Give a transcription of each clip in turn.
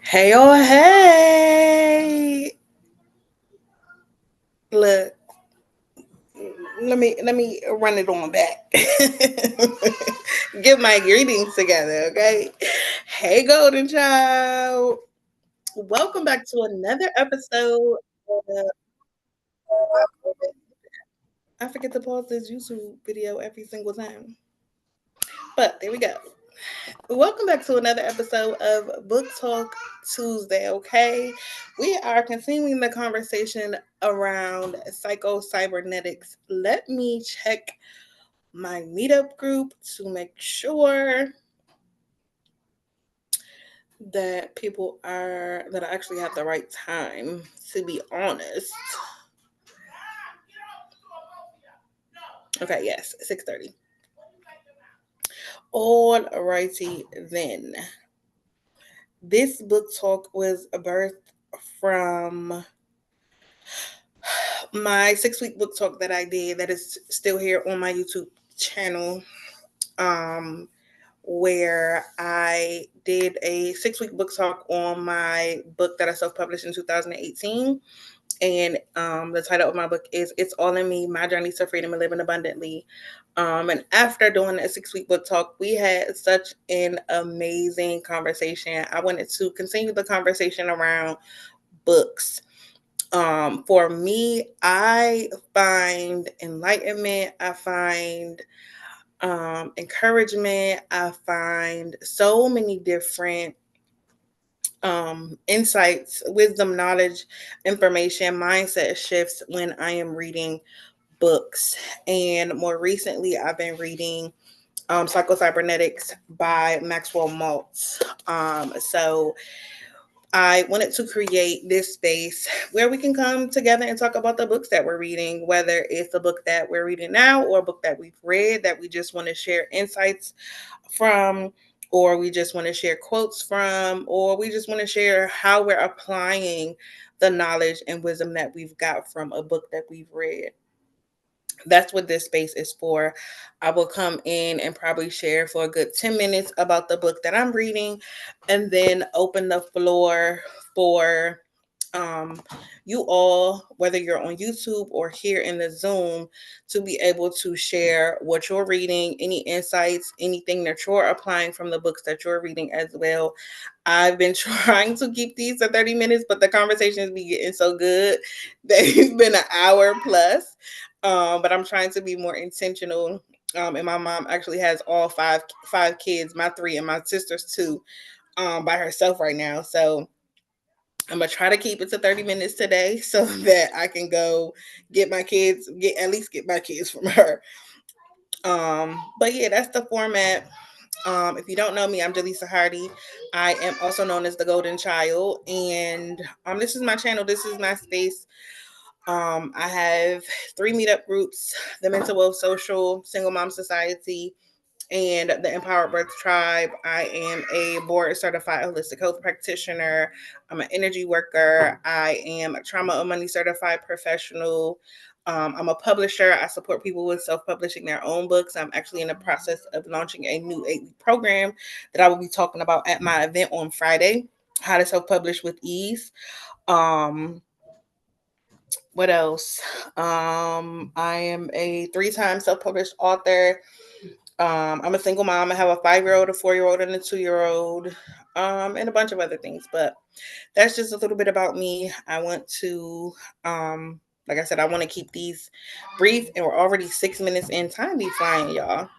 Hey, oh, hey. Look, let me run it on back. Get my greetings together, okay? Hey, golden child. Welcome back to another episode. Of, I forget to pause this YouTube video every single time, but there we go. Welcome back to another episode of Book Talk Tuesday, okay? We are continuing the conversation around Psycho-Cybernetics. Let me check my Meetup group to make sure that I actually have the right time, to be honest. Okay, yes, 6:30. All righty then. This book talk was birthed from my 6 week book talk that I did that is still here on my YouTube channel, um, where I did a 6 week book talk on my book that I self published in 2018. And the title of my book is It's All in Me, My Journey to Freedom and Living Abundantly. And after doing a 6 week book talk, we had such an amazing conversation. I wanted to continue the conversation around books. For me, I find enlightenment, I find encouragement, I find so many different insights, wisdom, knowledge, information, mindset shifts when I am reading books. And more recently, I've been reading Psycho-Cybernetics by Maxwell Maltz. So I wanted to create this space where we can come together and talk about the books that we're reading, whether it's a book that we're reading now or a book that we've read that we just want to share insights from, or we just want to share quotes from, or we just want to share how we're applying the knowledge and wisdom that we've got from a book that we've read. That's what this space is for. I will come in and probably share for a good 10 minutes about the book that I'm reading and then open the floor for um, you all, whether you're on YouTube or here in the Zoom, to be able to share what you're reading, any insights, anything that you're applying from the books that you're reading as well. I've been trying to keep these to 30 minutes, but the conversations be getting so good that it's been an hour plus. But I'm trying to be more intentional. And my mom actually has all five kids, my three and my sister's two, by herself right now. So I'm gonna try to keep it to 30 minutes today so that I can go get my kids from her. But yeah, that's the format. If you don't know me, I'm Jaleesa Hardy. I am also known as the Golden Child, and this is my channel. This is my space. I have 3 Meetup groups: the Mental Wealth Social, Single Mom Society, and the Empowered Birth Tribe. I am a board certified holistic health practitioner. I'm an energy worker. I am a trauma or money certified professional. I'm a publisher. I support people with self-publishing their own books. I'm actually in the process of launching a new 8 week program that I will be talking about at my event on Friday. How to self-publish with ease. What else? I am a 3 time self-published author. I'm a single mom. I have a 5 year old, a 4 year old, and a 2 year old, and a bunch of other things. But that's just a little bit about me. I want to, like I said, I want to keep these brief, and we're already 6 minutes in. Time be flying, y'all.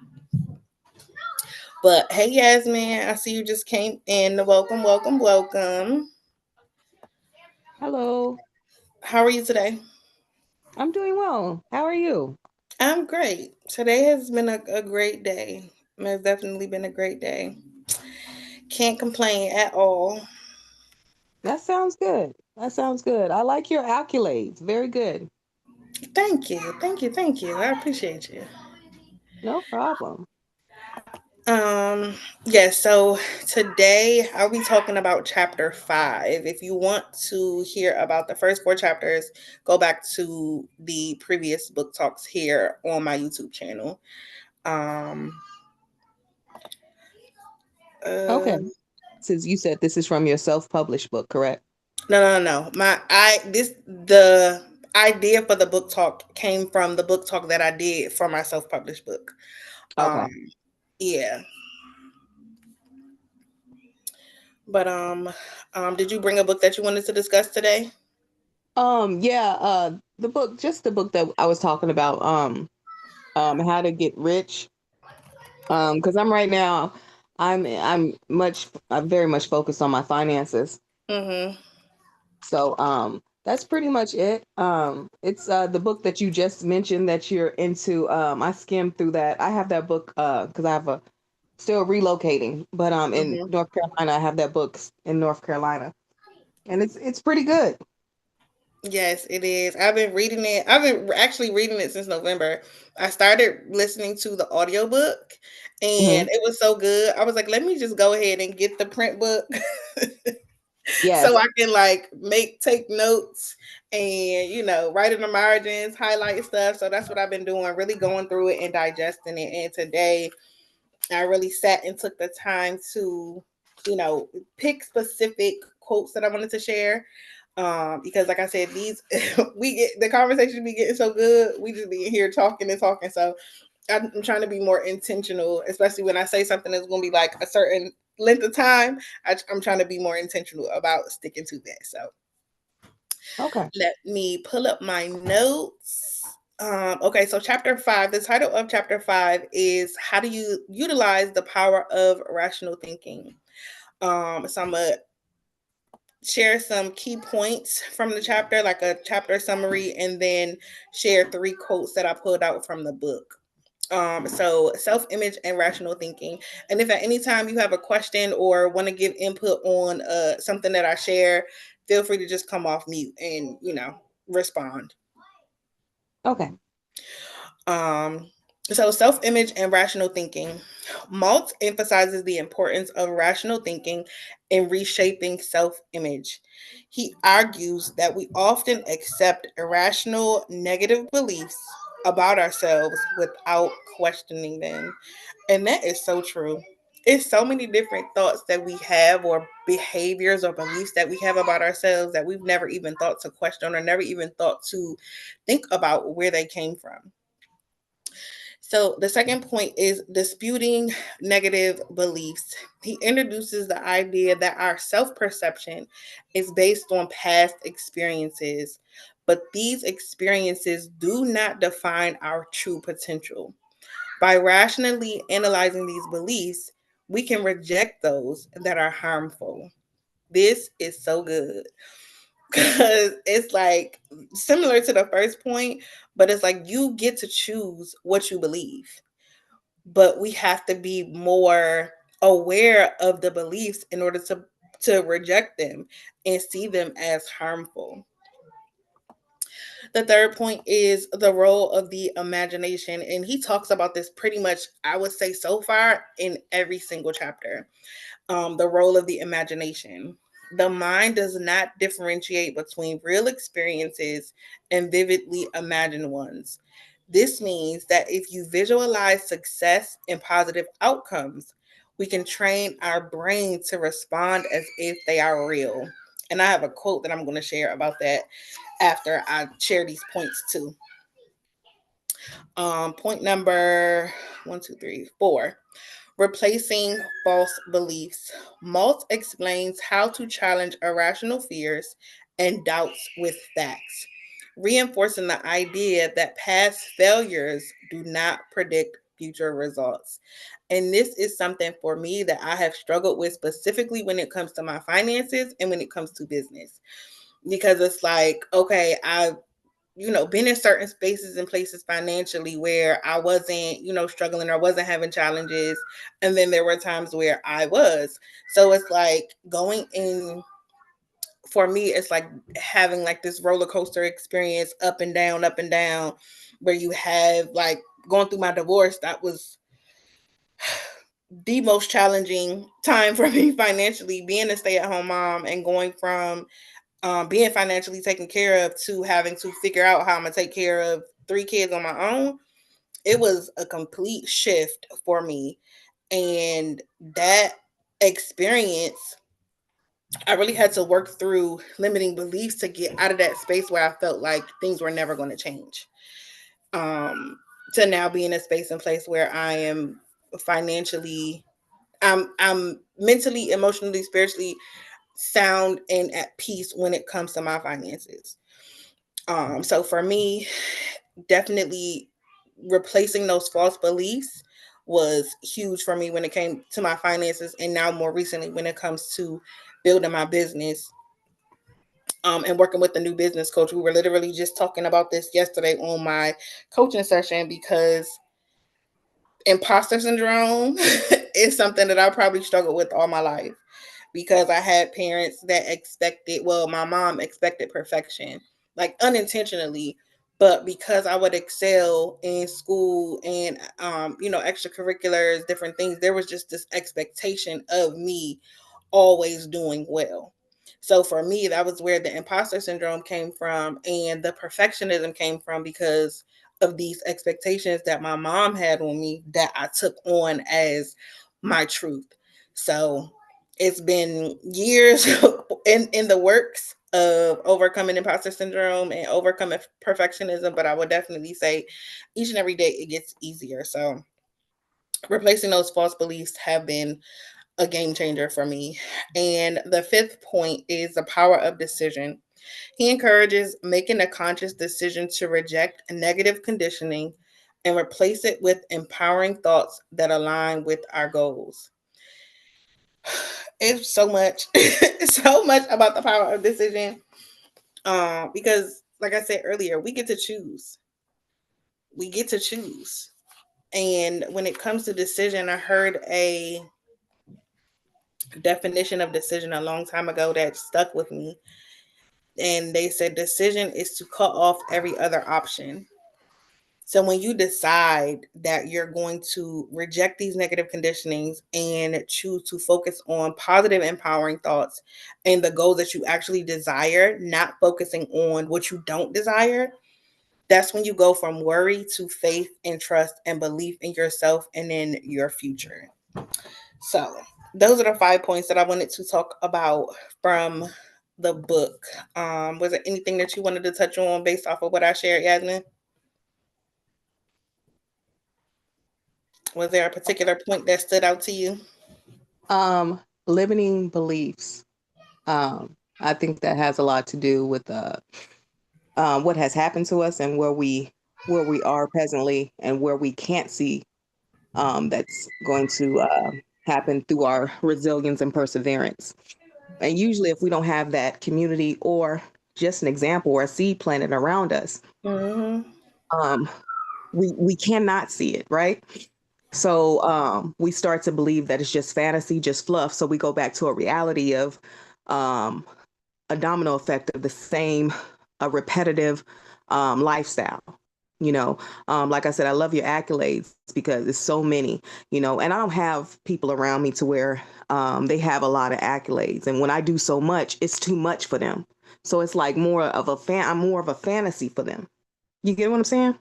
But hey, Yasmin, I see you just came in. Welcome, welcome, welcome. Hello, How are you today? I'm doing well. How are you? I'm great. Today has been a great day. It has definitely been a great day. Can't complain at all. That sounds good. That sounds good. I like your accolades. Very good. Thank you. Thank you. Thank you. I appreciate you. No problem. Um, yeah, so today I'll be talking about chapter 5. If you want to hear about the first 4 chapters, go back to the previous book talks here on my YouTube channel. Um, uh, Okay. Since you said this is from your self-published book, correct? No. The idea for the book talk came from the book talk that I did for my self-published book. Okay. Um, yeah. But did you bring a book that you wanted to discuss today? Yeah, the book, just the book that I was talking about, How to Get Rich. Because I'm right now, I'm very much focused on my finances. Mm-hmm. So that's pretty much it. It's the book that you just mentioned that you're into. I skimmed through that. I have that book because I have a still relocating, but in Mm-hmm. North Carolina, I have that book in North Carolina, and it's pretty good. Yes, it is. I've been reading it. I've been actually reading it since November. I started listening to the audiobook Hmm. and it was so good. I was like, let me just go ahead and get the print book so Yes. I can like take notes and write in the margins, highlight stuff. So that's what I've been doing, really going through it and digesting it. And today I really sat and took the time to, you know, pick specific quotes that I wanted to share. Because like I said, these we get the conversation be getting so good. We just be in here talking and talking. So I'm trying to be more intentional, especially when I say something that's going to be like a certain length of time. I'm trying to be more intentional about sticking to that. So Okay. let me pull up my notes. Okay, so chapter 5, the title of chapter 5 is How Do You Utilize the Power of Rational Thinking? So I'm going to share some key points from the chapter, like a chapter summary, and then share 3 quotes that I pulled out from the book. So self-image and rational thinking. And if at any time you have a question or want to give input on something that I share, feel free to just come off mute and respond. Okay. Um, so, self image and rational thinking. Maltz emphasizes the importance of rational thinking in reshaping self image. He argues that we often accept irrational negative beliefs about ourselves without questioning them. And that is so true. It's so many different thoughts that we have, or behaviors or beliefs that we have about ourselves that we've never even thought to question or never even thought to think about where they came from. So the second point is disputing negative beliefs. He introduces the idea that our self perception is based on past experiences, but these experiences do not define our true potential. By rationally analyzing these beliefs, we can reject those that are harmful. This is so good because it's like similar to the first point, but it's like you get to choose what you believe, but we have to be more aware of the beliefs in order to reject them and see them as harmful. The third point is the role of the imagination, and he talks about this pretty much, I would say, so far in every single chapter. The role of the imagination. The mind does not differentiate between real experiences and vividly imagined ones. This means that if you visualize success and positive outcomes, we can train our brain to respond as if they are real. And I have a quote that I'm going to share about that after I share these points too. Point number 1, 2, 3, 4. Replacing false beliefs. Maltz explains how to challenge irrational fears and doubts with facts, reinforcing the idea that past failures do not predict future results. And this is something for me that I have struggled with, specifically when it comes to my finances and when it comes to business. Because it's like, okay, I've been in certain spaces and places financially where I wasn't, struggling or wasn't having challenges. And then there were times where I was. So it's like going in, for me, it's like having like this roller coaster experience, up and down, where you have like going through my divorce. That was the most challenging time for me financially, being a stay at home mom and going from being financially taken care of to having to figure out how I'm gonna take care of 3 kids on my own. It was a complete shift for me, and that experience, I really had to work through limiting beliefs to get out of that space where I felt like things were never going to change. Um, to now be in a space and place where I am financially, I'm mentally, emotionally, spiritually sound and at peace when it comes to my finances. So for me, definitely replacing those false beliefs was huge for me when it came to my finances, and now more recently when it comes to building my business, and working with the new business coach. We were literally just talking about this yesterday on my coaching session, because imposter syndrome is something that I probably struggled with all my life, because I had parents that expected, well, my mom expected perfection, like unintentionally, but because I would excel in school and extracurriculars, different things, there was just this expectation of me always doing well. So for me, that was where the imposter syndrome came from and the perfectionism came from, because of these expectations that my mom had on me that I took on as my truth. So it's been years in the works of overcoming imposter syndrome and overcoming perfectionism, but I would definitely say each and every day it gets easier. So replacing those false beliefs have been a game changer for me. And the fifth point is the power of decision. He encourages making a conscious decision to reject negative conditioning and replace it with empowering thoughts that align with our goals. It's so much, so much about the power of decision. Because, like I said earlier, we get to choose. We get to choose. And when it comes to decision, I heard a definition of decision a long time ago that stuck with me. And they said decision is to cut off every other option. So when you decide that you're going to reject these negative conditionings and choose to focus on positive, empowering thoughts and the goal that you actually desire, not focusing on what you don't desire, that's when you go from worry to faith and trust and belief in yourself and in your future. So those are the 5 points that I wanted to talk about from the book. Was there anything that you wanted to touch on based off of what I shared, Yasmin? Was there a particular point that stood out to you? Limiting beliefs. I think that has a lot to do with what has happened to us and where we are presently and where we can't see that's going to happen through our resilience and perseverance. And usually, if we don't have that community or just an example or a seed planted around us, Mm-hmm. um, we cannot see it, right? So we start to believe that it's just fantasy, just fluff. So we go back to a reality of um, a domino effect of the same a repetitive lifestyle. You know, like I said, I love your accolades because it's so many, and I don't have people around me to where they have a lot of accolades. And when I do so much, it's too much for them. So it's like I'm more of a fantasy for them. You get what I'm saying?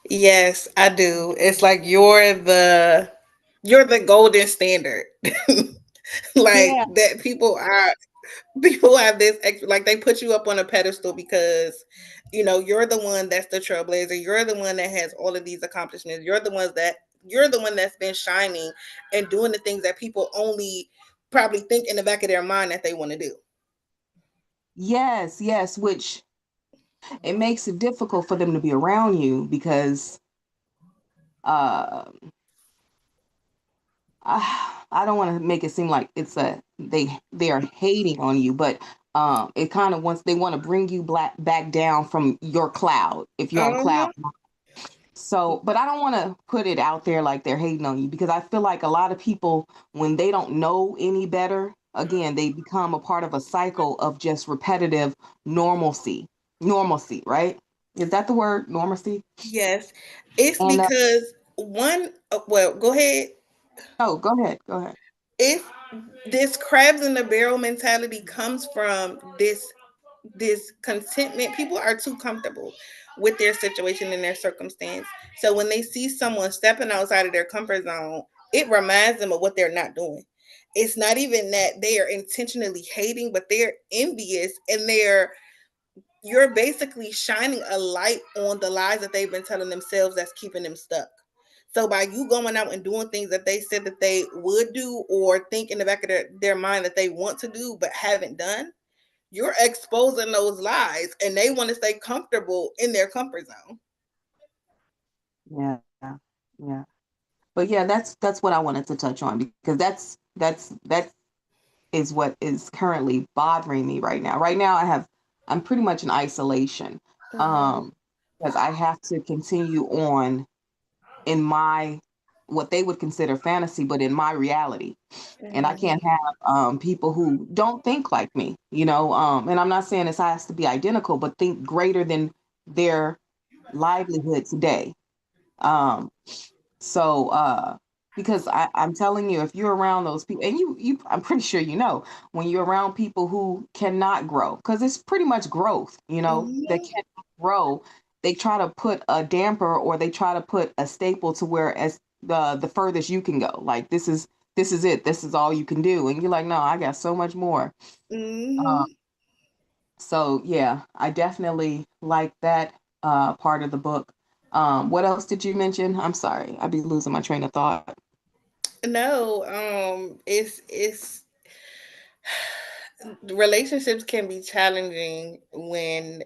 Yes, I do. It's like you're the golden standard. Like Yeah. that people have this like they put you up on a pedestal because you're the one that's the trailblazer. You're the one that has all of these accomplishments. You're the one that's been shining and doing the things that people only probably think in the back of their mind that they want to do. Yes, yes, which it makes it difficult for them to be around you because uh I don't want to make it seem like it's a they are hating on you, but it kind of wants they want to bring you back down from your cloud if you're on cloud. Uh-huh. So, but I don't want to put it out there like they're hating on you because I feel like a lot of people when they don't know any better, again, they become a part of a cycle of just repetitive normalcy. Normalcy, right? Is that the word? Normalcy? Yes, it's And because one. Well, go ahead. oh, go ahead. Go ahead. If this crabs in the barrel mentality comes from this contentment. People are too comfortable with their situation and their circumstance. So when they see someone stepping outside of their comfort zone, it reminds them of what they're not doing. It's not even that they are intentionally hating, but they're envious, and you're basically shining a light on the lies that they've been telling themselves that's keeping them stuck. So by you going out and doing things that they said that they would do, or think in the back of their mind that they want to do but haven't done, you're exposing those lies, and they want to stay comfortable in their comfort zone. Yeah, yeah. But yeah, that's what I wanted to touch on, because that is what is currently bothering me right now. Right now, I'm pretty much in isolation, Mm-hmm. um, because I have to continue on in my what they would consider fantasy, but in my reality. And I Mm-hmm. can't have people who don't think like me, and I'm not saying this has to be identical, but think greater than their livelihood today. Um, so because I'm telling you, if you're around those people, and I'm pretty sure when you're around people who cannot grow, because it's pretty much growth, that Mm-hmm. cannot grow, they try to put a damper, or they try to put a staple to where as the furthest you can go. Like, this is it. This is all you can do, and you're like, no, I got so much more. Uh, Mm-hmm. so yeah, I definitely like that part of the book. What else did you mention? I'm sorry, I'd be losing my train of thought. No, it's relationships can be challenging when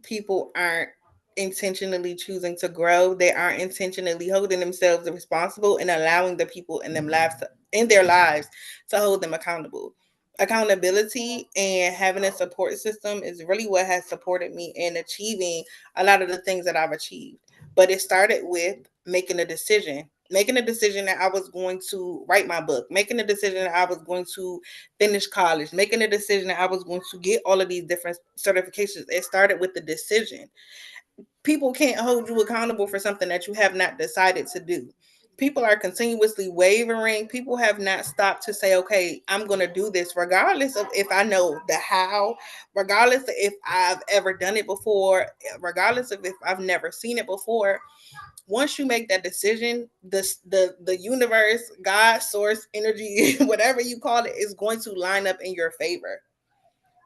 people aren't intentionally choosing to grow. They aren't intentionally holding themselves responsible and allowing the people in their lives to hold them accountable. Accountability and having a support system is really what has supported me in achieving a lot of the things that I've achieved. But it started with making a decision. Making a decision that I was going to write my book, making a decision that I was going to finish college, making a decision that I was going to get all of these different certifications. It started with the decision. People can't hold you accountable for something that you have not decided to do. People are continuously wavering. People have not stopped to say, okay, I'm going to do this, regardless of if I know the how, regardless of if I've ever done it before, regardless of if I've never seen it before. Once you make that decision, the universe, God, source, energy, whatever you call it, is going to line up in your favor.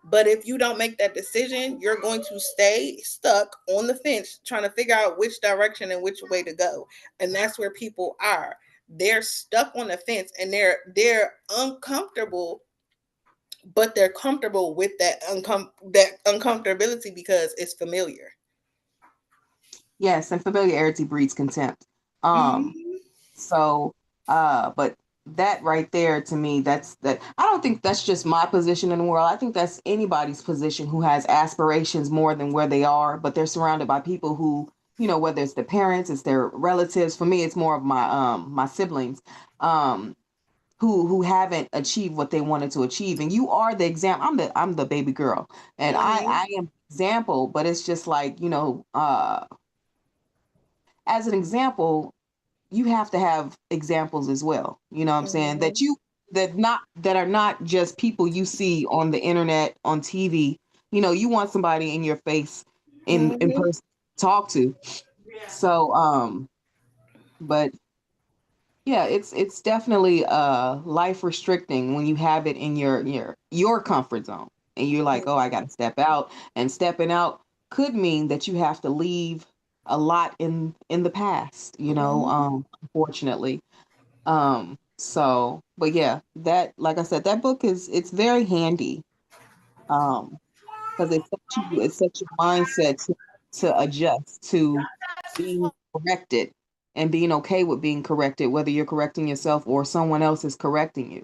But if you don't make that decision, you're going to stay stuck on the fence trying to figure out which direction and which way to go. And that's where people are. They're stuck on the fence, and they're uncomfortable, but they're comfortable with that uncomfortability because it's familiar. Yes, and familiarity breeds contempt. Um, Mm-hmm. but that right there, to me, that I don't think that's just my position in the world. I think that's anybody's position who has aspirations more than where they are, but they're surrounded by people who, whether it's their parents, it's their relatives. For me, it's more of my siblings. Um, who haven't achieved what they wanted to achieve. And you are the example. I'm the baby girl, and I Mm-hmm. am the example. But it's just like, as an example, you have to have examples as well. You know what I'm saying? Mm-hmm. That are not just people you see on the internet, on TV. You want somebody in your face, in Mm-hmm. person, to talk to. So but yeah, it's definitely life restricting when you have it in your comfort zone, and you're like, oh, I got to step out, and stepping out could mean that you have to leave a lot in the past, Mm-hmm. unfortunately. But yeah, that, like I said, that book it's very handy, um because it sets your mindset to adjust to being corrected, and being okay with being corrected, whether you're correcting yourself or someone else is correcting you.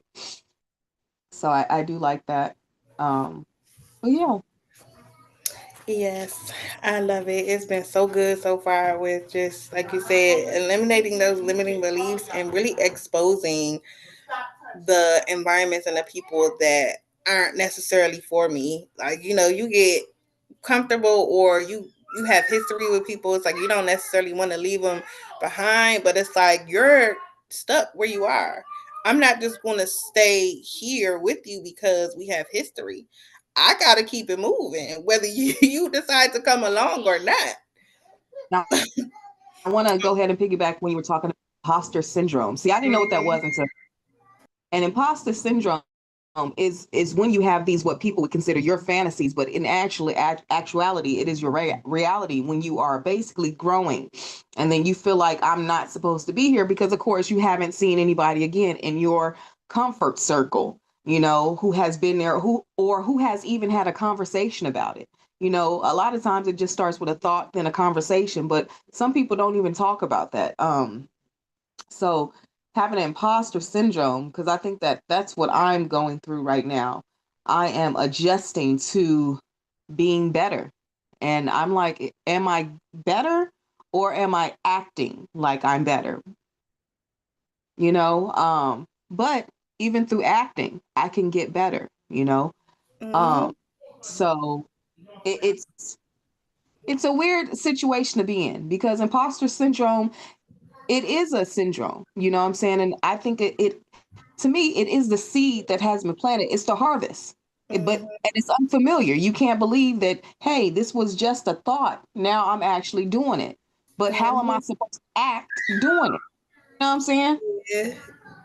So I do like that. But yeah. Yes, I love it. It's been so good so far with, just like you said, eliminating those limiting beliefs and really exposing the environments and the people that aren't necessarily for me. Like, you get comfortable, or you have history with people. It's like you don't necessarily want to leave them behind, but it's like you're stuck where you are. I'm not just going to stay here with you because we have history. I got to keep it moving, whether you decide to come along or not. Now I want to go ahead and piggyback when you were talking. imposter syndrome. See, I didn't know what that was until. And imposter syndrome is when you have these what people would consider your fantasies, but in actuality, it is your reality when you are basically growing, and then you feel like I'm not supposed to be here because, of course, you haven't seen anybody again in your comfort circle, who has been there, who has even had a conversation about it. A lot of times it just starts with a thought, then a conversation, but some people don't even talk about that. So having an imposter syndrome, because I think that that's what I'm going through right now. I am adjusting to being better. And I'm like, am I better or am I acting like I'm better? But even through acting, I can get better. Mm-hmm. Um, so it's a weird situation to be in because imposter syndrome, it is a syndrome, you know what I'm saying? And I think it to me, it is the seed that has been planted. It's the harvest. And it's unfamiliar. You can't believe that, hey, this was just a thought. Now I'm actually doing it. But how am I Mm-hmm. supposed to act doing it? You know what I'm saying? Yeah.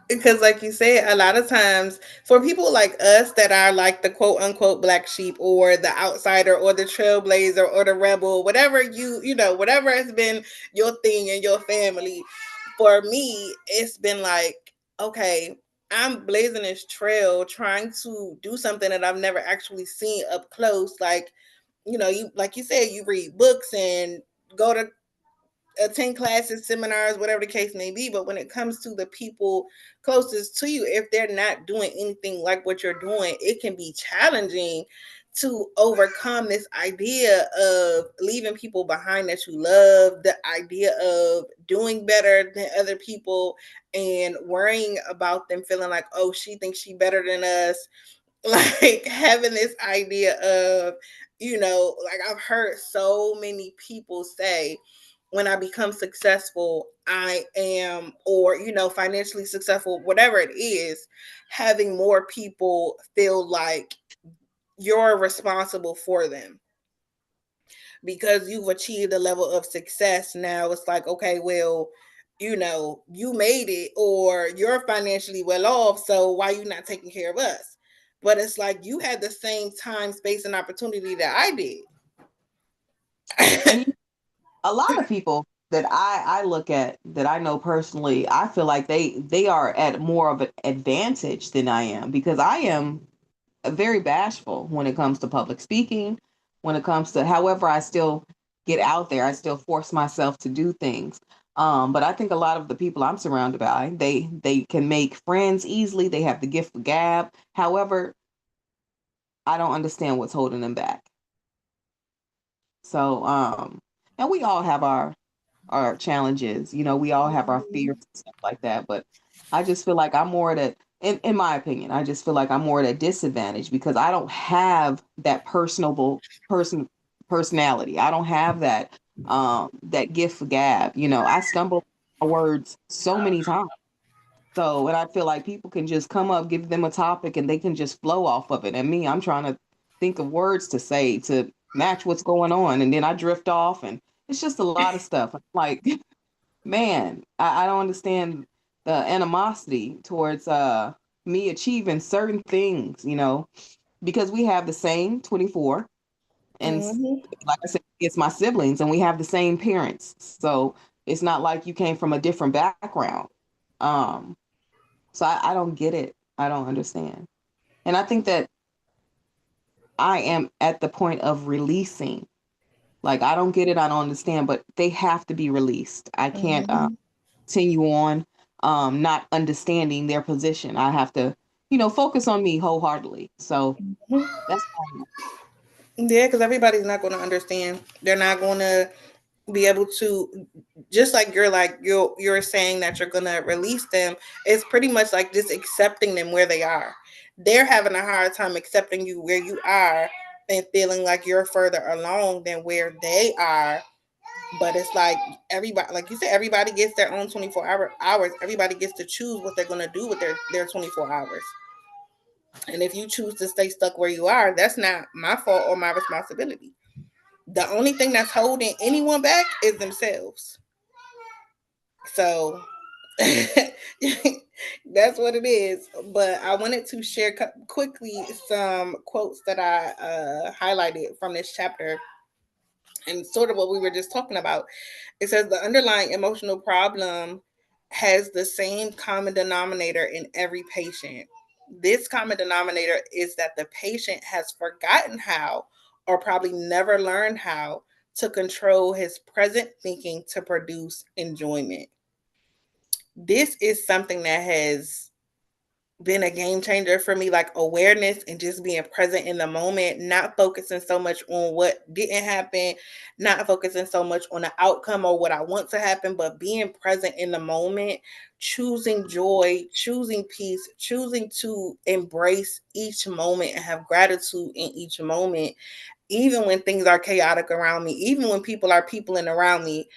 Because like you said, a lot of times for people like us that are like the quote unquote black sheep or the outsider or the trailblazer or the rebel, whatever whatever has been your thing in your family, for me it's been like, okay, I'm blazing this trail trying to do something that I've never actually seen up close. Like, you, like you said, you read books and go to attend classes, seminars, whatever the case may be. But when it comes to the people closest to you, if they're not doing anything like what you're doing, it can be challenging to overcome this idea of leaving people behind that you love, the idea of doing better than other people and worrying about them feeling like, oh, she thinks she better than us. Like having this idea of, like I've heard so many people say, when I become successful, I am, or, financially successful, whatever it is, having more people feel like you're responsible for them because you've achieved a level of success. Now it's like, okay, well, you made it or you're financially well off. So why you not taking care of us? But it's like you had the same time, space, and opportunity that I did. And a lot of people that I look at that I know personally, I feel like they are at more of an advantage than I am because I am very bashful when it comes to public speaking, when it comes to however I still get out there, I still force myself to do things. But I think a lot of the people I'm surrounded by, they can make friends easily. They have the gift of gab. However, I don't understand what's holding them back. So, and we all have our challenges. We all have our fears and stuff like that. But I just feel like I'm more at in my opinion, I just feel like I'm more at a disadvantage because I don't have that personable personality. I don't have that gift for gab. I stumble on words so many times. So, and I feel like people can just come up, give them a topic, and they can just flow off of it. And me, I'm trying to think of words to say to match what's going on, and then I drift off, and it's just a lot of stuff. Like, man, I don't understand the animosity towards me achieving certain things, because we have the same 24, and Mm-hmm. like I said, it's my siblings, and we have the same parents. So it's not like you came from a different background. Um, so I don't get it. I don't understand. And I think that I am at the point of releasing. Like, I don't get it. I don't understand, but they have to be released. I can't Mm-hmm. continue on not understanding their position. I have to, focus on me wholeheartedly. So that's fine. Yeah, because everybody's not going to understand. They're not going to be able to, just like you're saying that you're going to release them. It's pretty much like just accepting them where they are. They're having a hard time accepting you where you are and feeling like you're further along than where they are. But it's like everybody, like you said, everybody gets their own 24 hours. Everybody gets to choose what they're going to do with their 24 hours. And if you choose to stay stuck where you are, that's not my fault or my responsibility. The only thing that's holding anyone back is themselves. So That's what it is. But I wanted to share quickly some quotes that I highlighted from this chapter and sort of what we were just talking about. It says the underlying emotional problem has the same common denominator in every patient. This common denominator is that the patient has forgotten how, or probably never learned how, to control his present thinking to produce enjoyment. This is something that has been a game changer for me, like awareness and just being present in the moment, not focusing so much on what didn't happen, not focusing so much on the outcome or what I want to happen, but being present in the moment, choosing joy, choosing peace, choosing to embrace each moment and have gratitude in each moment, even when things are chaotic around me, even when people are peopling around me,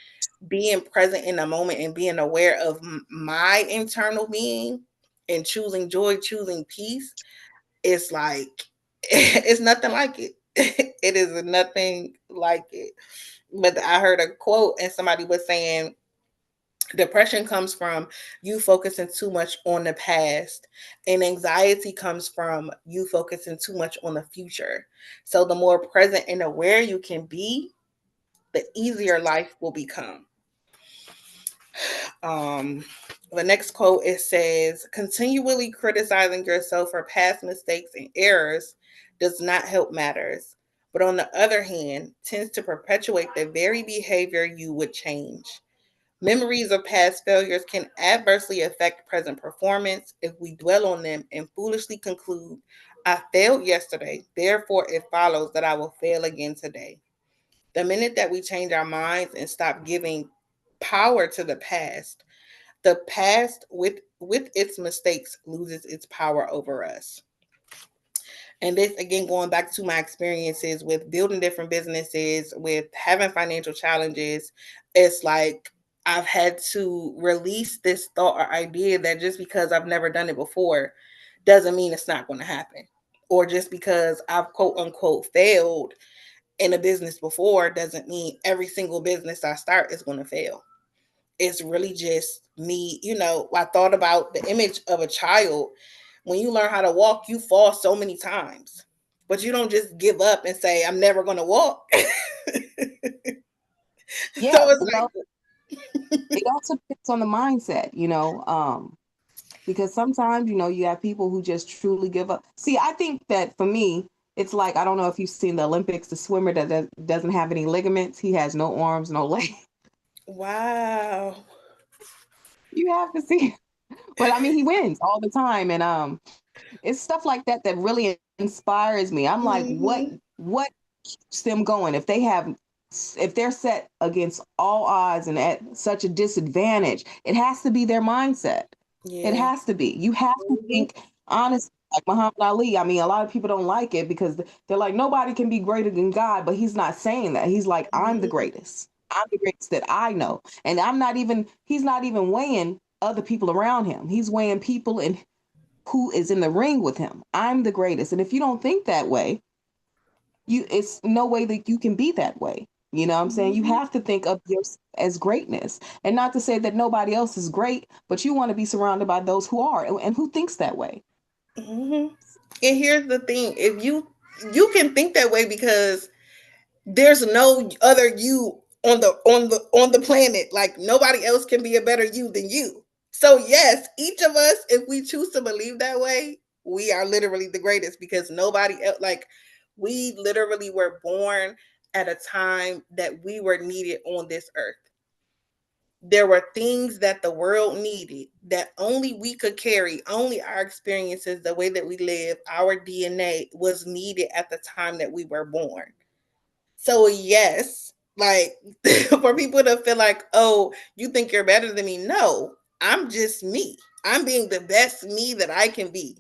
being present in the moment and being aware of my internal being and choosing joy, choosing peace, it's like it's nothing like it. It is nothing like it. But I heard a quote and somebody was saying depression comes from you focusing too much on the past, and anxiety comes from you focusing too much on the future. So the more present and aware you can be, the easier life will become. Um, the next quote, it says, "Continually criticizing yourself for past mistakes and errors does not help matters, but on the other hand, tends to perpetuate the very behavior you would change. Memories of past failures can adversely affect present performance if we dwell on them and foolishly conclude, I failed yesterday, therefore it follows that I will fail again today. The minute that we change our minds and stop giving power to the past with its mistakes loses its power over us." And this again going back to my experiences with building different businesses, with having financial challenges, it's like I've had to release this thought or idea that just because I've never done it before doesn't mean it's not going to happen. Or just because I've quote unquote failed in a business before doesn't mean every single business I start is going to fail. It's really just me. I thought about the image of a child. When you learn how to walk, you fall so many times, but you don't just give up and say, I'm never going to walk. Yeah, So it's well, like, it also depends on the mindset, because sometimes, you have people who just truly give up. See, I think that for me, it's like, I don't know if you've seen the Olympics, the swimmer that doesn't have any ligaments, he has no arms, no legs. wow. You have to see. But I mean, he wins all the time. And it's stuff like that that really inspires me. I'm like, Hmm. what keeps them going if they're set against all odds and at such a disadvantage? It has to be their mindset. It Yeah. has to be. You have to Hmm. think honestly. Like Muhammad Ali, I mean, a lot of people don't like it because they're like, nobody can be greater than God, but he's not saying that. He's like, I'm the Hmm. greatest. I'm the greatest that I know. And he's not even weighing other people around him. He's weighing people and who is in the ring with him. I'm the greatest. And if you don't think that way, it's no way that you can be that way. You know what I'm saying? You Hmm. have to think of yourself as greatness. And not to say that nobody else is great, but you want to be surrounded by those who are and who thinks that way. Hmm. And here's the thing: if you can think that way because there's no other you on the planet. Like nobody else can be a better you than you. So yes, each of us, if we choose to believe that way, we are literally the greatest because nobody else, like, we literally were born at a time that we were needed on this earth. There were things that the world needed that only we could carry, only our experiences, the way that we live, our DNA was needed at the time that we were born. So yes, like for people to feel like, oh, you think you're better than me? No, I'm just me. I'm being the best me that I can be.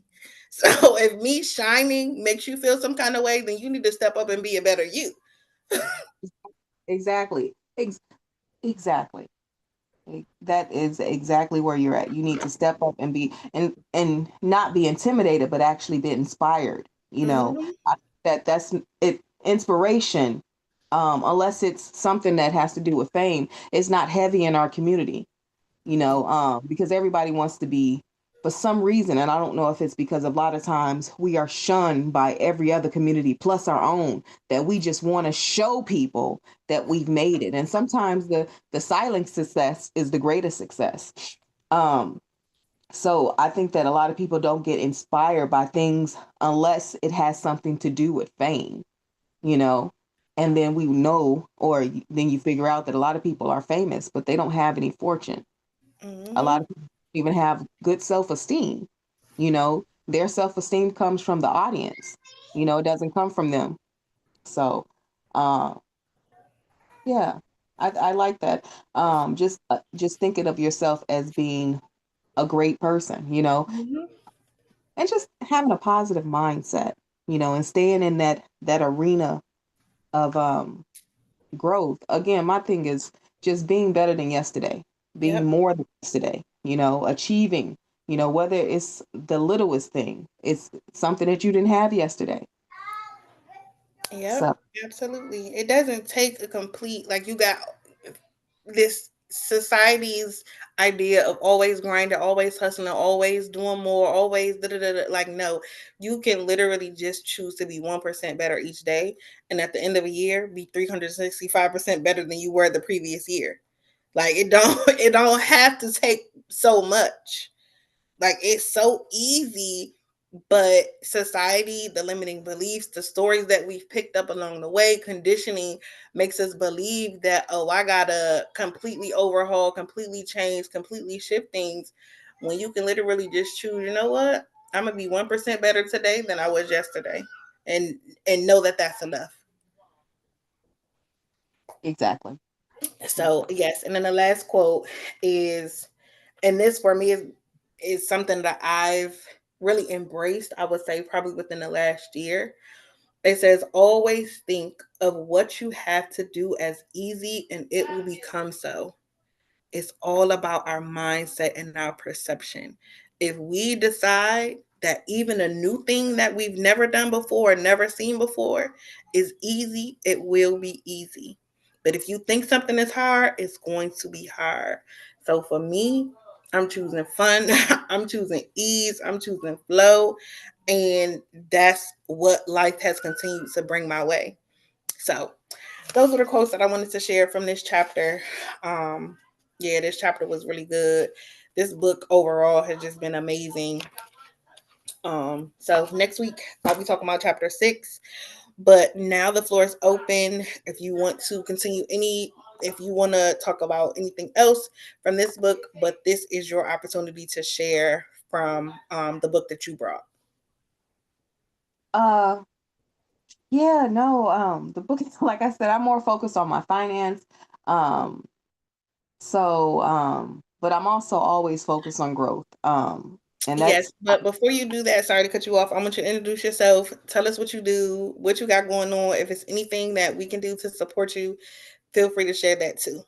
So if me shining makes you feel some kind of way, then you need to step up and be a better you. Exactly. Exactly. That is exactly where you're at. You need to step up and be and not be intimidated, but actually be inspired. Hmm. I, that's it. Inspiration, unless it's something that has to do with fame, is not heavy in our community. because everybody wants to be, for some reason, and I don't know if it's because a lot of times we are shunned by every other community plus our own, that we just want to show people that we've made it. And sometimes the silent success is the greatest success. Um, so I think that a lot of people don't get inspired by things unless it has something to do with fame, you know. And then we know, or then you figure out that a lot of people are famous, but they don't have any fortune. A Mm-hmm. lot of people even have good self-esteem. Their self-esteem comes from the audience. It doesn't come from them. So, uh, yeah, I like that. Just thinking of yourself as being a great person, Mm-hmm. and just having a positive mindset, and staying in that arena of growth. Again, my thing is just being better than yesterday, being Yep. more than yesterday, achieving, whether it's the littlest thing, it's something that you didn't have yesterday. Yep. So Absolutely. It doesn't take a complete, like, you got this society's idea of always grinding, always hustling, always doing more, always da da da. Like, no, you can literally just choose to be 1% better each day, and at the end of a year, be 365% better than you were the previous year. Like, it don't it don't have to take so much. Like, it's so easy, but society, the limiting beliefs, the stories that we've picked up along the way, conditioning makes us believe that, oh, I gotta completely overhaul, completely change, completely shift things, when you can literally just choose, you know what? I'm gonna be 1% better today than I was yesterday. And know that that's enough. exactly. So yes, and then the last quote is, and this for me is something that I've really embraced, I would say probably within the last year. It says, always think of what you have to do as easy and it will become so. It's all about our mindset and our perception. If we decide that even a new thing that we've never done before, never seen before, is easy, it will be easy. But if you think something is hard, it's going to be hard. So for me, I'm choosing fun, I'm choosing ease, I'm choosing flow, and that's what life has continued to bring my way. So those are the quotes that I wanted to share from this chapter. Um, yeah, this chapter was really good. This book overall has just been amazing. So next week I'll be talking about chapter 6. But now the floor is open. If you want to continue if you want to talk about anything else from this book, but this is your opportunity to share from the book that you brought. Uh, yeah, no, the book is, like I said, I'm more focused on my finance. Um, but I'm also always focused on growth. And Yes, that's but before you do that, sorry to cut you off. I want you to introduce yourself. Tell us what you do, what you got going on. If it's anything that we can do to support you, feel free to share that too.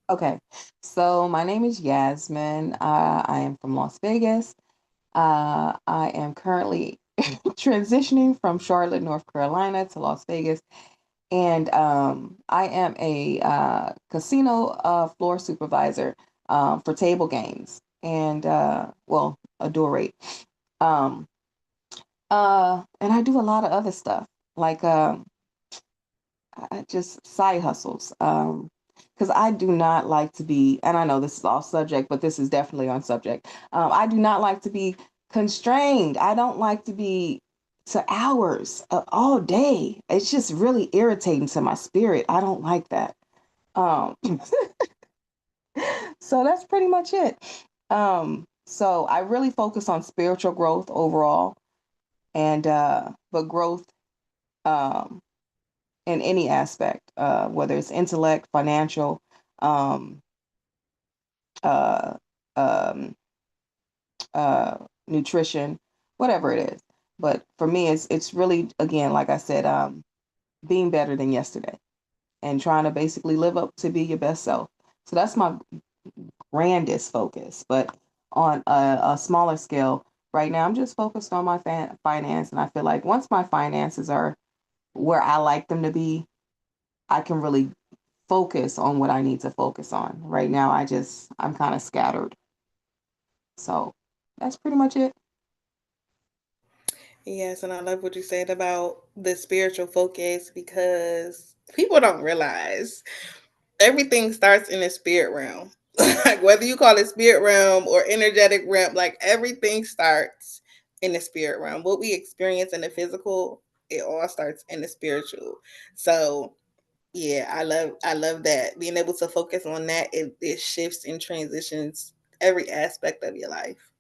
okay. So my name is Yasmin. I am from Las Vegas. I am currently transitioning from Charlotte, North Carolina to Las Vegas. And I am a casino floor supervisor for table games and, well, a door rate. Um, and I do a lot of other stuff, like just side hustles. Because I do not like to be, and I know this is off subject, but this is definitely on subject. I do not like to be constrained. I don't like to be to hours all day. It's just really irritating to my spirit. I don't like that. Um, so that's pretty much it. So I really focus on spiritual growth overall, and but growth um, in any aspect, whether it's intellect, financial, um, uh, um, nutrition, whatever it is. But for me, it's really, again, like I said, being better than yesterday and trying to basically live up to be your best self. So that's my grandest focus. But on a smaller scale, right now, I'm just focused on my finance, and I feel like once my finances are where I like them to be, I can really focus on what I need to focus on. Right now, I'm kind of scattered. So that's pretty much it. Yes, and I love what you said about the spiritual focus because people don't realize everything starts in the spirit realm. Like whether you call it spirit realm or energetic realm, like everything starts in the spirit realm. What we experience in the physical, it all starts in the spiritual. So yeah, I love that. Being able to focus on that, it shifts and transitions every aspect of your life.